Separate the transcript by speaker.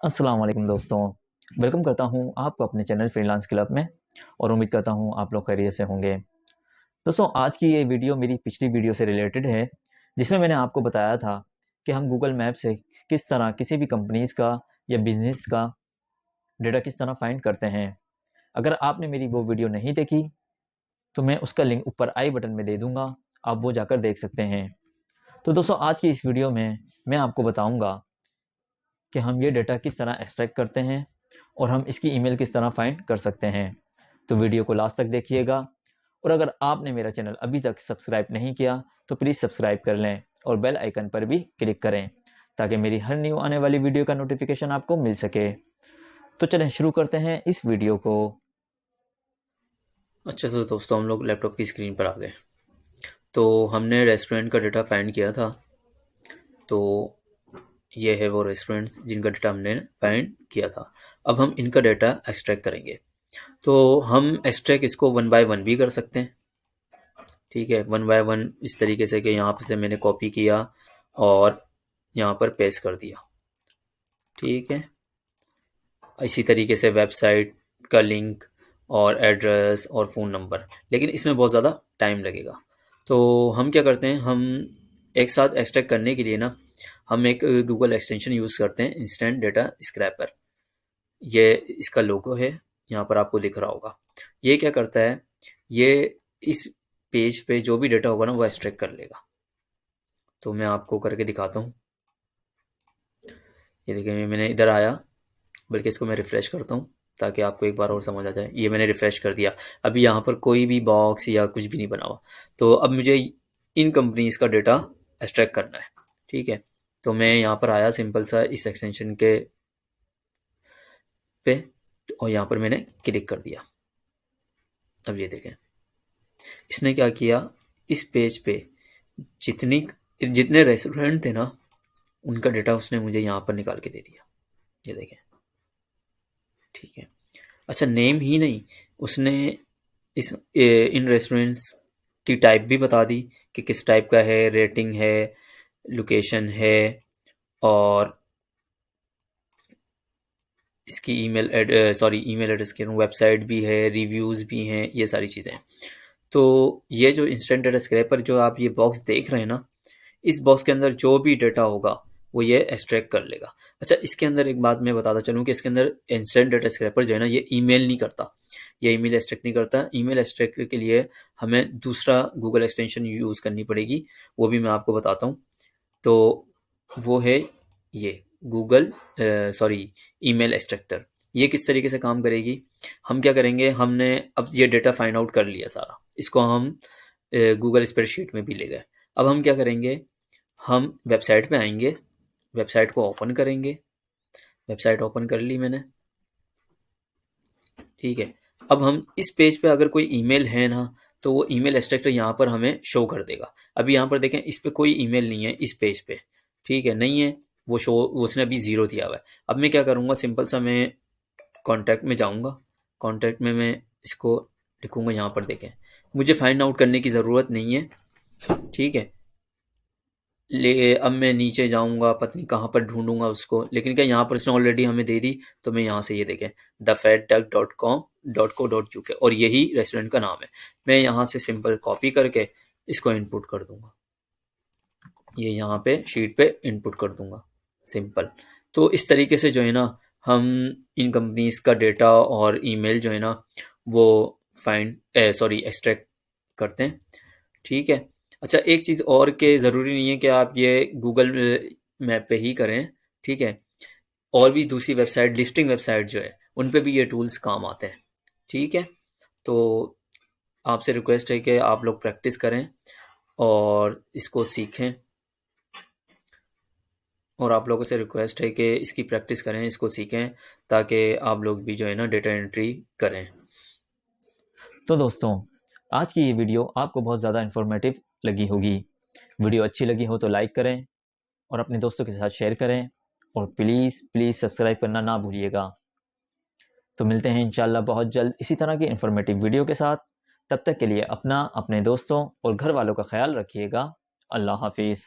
Speaker 1: अस्सलाम वालेकुम दोस्तों। वेलकम करता हूँ आपको अपने चैनल फ्रीलांस क्लब में और उम्मीद करता हूँ आप लोग खैरियत से होंगे। दोस्तों, आज की ये वीडियो मेरी पिछली वीडियो से रिलेटेड है, जिसमें मैंने आपको बताया था कि हम गूगल मैप से किस तरह किसी भी कंपनीज़ का या बिज़नेस का डेटा किस तरह फाइंड करते हैं। अगर आपने मेरी वो वीडियो नहीं देखी तो मैं उसका लिंक ऊपर आई बटन में दे दूँगा, आप वो जाकर देख सकते हैं। तो दोस्तों, आज की इस वीडियो में मैं आपको बताऊँगा कि हम ये डेटा किस तरह एक्सट्रैक्ट करते हैं और हम इसकी ईमेल किस तरह फाइंड कर सकते हैं। तो वीडियो को लास्ट तक देखिएगा और अगर आपने मेरा चैनल अभी तक सब्सक्राइब नहीं किया तो प्लीज़ सब्सक्राइब कर लें और बेल आइकन पर भी क्लिक करें ताकि मेरी हर न्यू आने वाली वीडियो का नोटिफिकेशन आपको मिल सके। तो चलें शुरू करते हैं इस वीडियो को।
Speaker 2: अच्छा तो दोस्तों हम लोग लैपटॉप की स्क्रीन पर आ गए। तो हमने रेस्टोरेंट का डेटा फाइंड किया था। तो ये है वो रेस्टोरेंट्स जिनका डेटा हमने फाइंड किया था। अब हम इनका डेटा एक्सट्रैक्ट करेंगे। तो हम एक्सट्रैक्ट इसको वन बाय वन भी कर सकते हैं। ठीक है, वन बाय वन इस तरीके से कि यहाँ पे से मैंने कॉपी किया और यहाँ पर पेस्ट कर दिया। ठीक है, इसी तरीके से वेबसाइट का लिंक और एड्रेस और फ़ोन नंबर, लेकिन इसमें बहुत ज़्यादा टाइम लगेगा। तो हम क्या करते हैं, हम एक साथ एक्सट्रैक्ट करने के लिए ना हम एक गूगल एक्सटेंशन यूज़ करते हैं, इंस्टेंट डेटा स्क्रैपर। ये इसका लोगो है, यहाँ पर आपको दिख रहा होगा। ये क्या करता है, ये इस पेज पे जो भी डेटा होगा ना वो एक्सट्रैक्ट कर लेगा। तो मैं आपको करके दिखाता हूँ। ये देखिए मैंने इधर आया, बल्कि इसको मैं रिफ़्रेश करता हूँ ताकि आपको एक बार और समझ आ जाए। ये मैंने रिफ़्रेश कर दिया, अभी यहाँ पर कोई भी बॉक्स या कुछ भी नहीं बना हुआ। तो अब मुझे इन कंपनीज़ का डेटा एक्सट्रैक्ट करना है। ठीक है, तो मैं यहाँ पर आया सिंपल सा इस एक्सटेंशन के पे और यहाँ पर मैंने क्लिक कर दिया। अब ये देखें, इसने क्या किया, इस पेज पे जितने रेस्टोरेंट थे ना उनका डेटा उसने मुझे यहाँ पर निकाल के दे दिया। ये देखें, ठीक है। अच्छा, नेम ही नहीं, उसने इन रेस्टोरेंट्स की टाइप भी बता दी कि किस टाइप का है, रेटिंग है, लोकेशन है और इसकी ईमेल एड्रेस कह रहा हूँ, वेबसाइट भी है, रिव्यूज़ भी हैं, ये सारी चीज़ें। तो ये जो इंस्टेंट डेटा स्क्रैपर जो आप ये बॉक्स देख रहे हैं ना, इस बॉक्स के अंदर जो भी डेटा होगा वो ये एक्सट्रैक्ट कर लेगा। अच्छा, इसके अंदर एक बात मैं बताता चलूँ कि इसके अंदर इंस्टेंट डेटा स्क्रैपर जो है ना, ये ईमेल नहीं करता, ये ईमेल एक्सट्रैक्ट नहीं करता। ईमेल एक्सट्रैक्ट के लिए हमें दूसरा गूगल एक्सटेंशन यूज़ करनी पड़ेगी, वो भी मैं आपको बताता हूँ। तो वो है ये गूगल ईमेल एक्सट्रैक्टर। ये किस तरीके से काम करेगी, हम क्या करेंगे, हमने अब ये डेटा फाइंड आउट कर लिया सारा, इसको हम गूगल स्प्रेडशीट में भी ले गए। अब हम क्या करेंगे, हम वेबसाइट पे आएंगे, वेबसाइट को ओपन करेंगे। वेबसाइट ओपन कर ली मैंने, ठीक है। अब हम इस पेज पे अगर कोई ईमेल है ना, तो वो ईमेल एक्सट्रैक्टर यहाँ पर हमें शो कर देगा। अभी यहाँ पर देखें, इस पे कोई ईमेल नहीं है इस पेज पे, ठीक है, नहीं है, वो उसने अभी ज़ीरो दिया हुआ है। अब मैं क्या करूँगा, सिंपल सा मैं कॉन्टैक्ट में जाऊँगा, कॉन्टैक्ट में मैं इसको लिखूँगा। यहाँ पर देखें, मुझे फाइंड आउट करने की ज़रूरत नहीं है, ठीक है। अब मैं नीचे जाऊँगा, पता नहीं कहाँ पर ढूँढूँगा उसको, लेकिन क्या यहाँ पर उसने ऑलरेडी हमें दे दी। तो मैं यहाँ से ये देखें thefedduck.com.co.uk और यही रेस्टोरेंट का नाम है। मैं यहाँ से सिंपल कॉपी करके इसको इनपुट कर दूँगा, ये यहाँ पे शीट पे इनपुट कर दूँगा, सिंपल। तो इस तरीके से जो है ना, हम इन कंपनीज़ का डेटा और ईमेल जो है ना वो एक्सट्रैक्ट करते हैं, ठीक है। अच्छा, एक चीज़ और के ज़रूरी नहीं है कि आप ये गूगल मैप पे ही करें, ठीक है। और भी दूसरी वेबसाइट, लिस्टिंग वेबसाइट जो है, उन पे भी ये टूल्स काम आते हैं, ठीक है। तो आपसे रिक्वेस्ट है कि आप लोग प्रैक्टिस करें और इसको सीखें, और आप लोगों से रिक्वेस्ट है कि इसकी प्रैक्टिस करें, इसको सीखें, ताकि आप लोग भी जो है ना डेटा एंट्री करें।
Speaker 1: तो दोस्तों, आज की ये वीडियो आपको बहुत ज़्यादा इन्फॉर्मेटिव लगी होगी। वीडियो अच्छी लगी हो तो लाइक करें और अपने दोस्तों के साथ शेयर करें और प्लीज़ प्लीज़ सब्सक्राइब करना ना भूलिएगा। तो मिलते हैं इंशाल्लाह बहुत जल्द इसी तरह की इन्फॉर्मेटिव वीडियो के साथ। तब तक के लिए अपना, अपने दोस्तों और घर वालों का ख्याल रखिएगा। अल्लाह हाफिज़।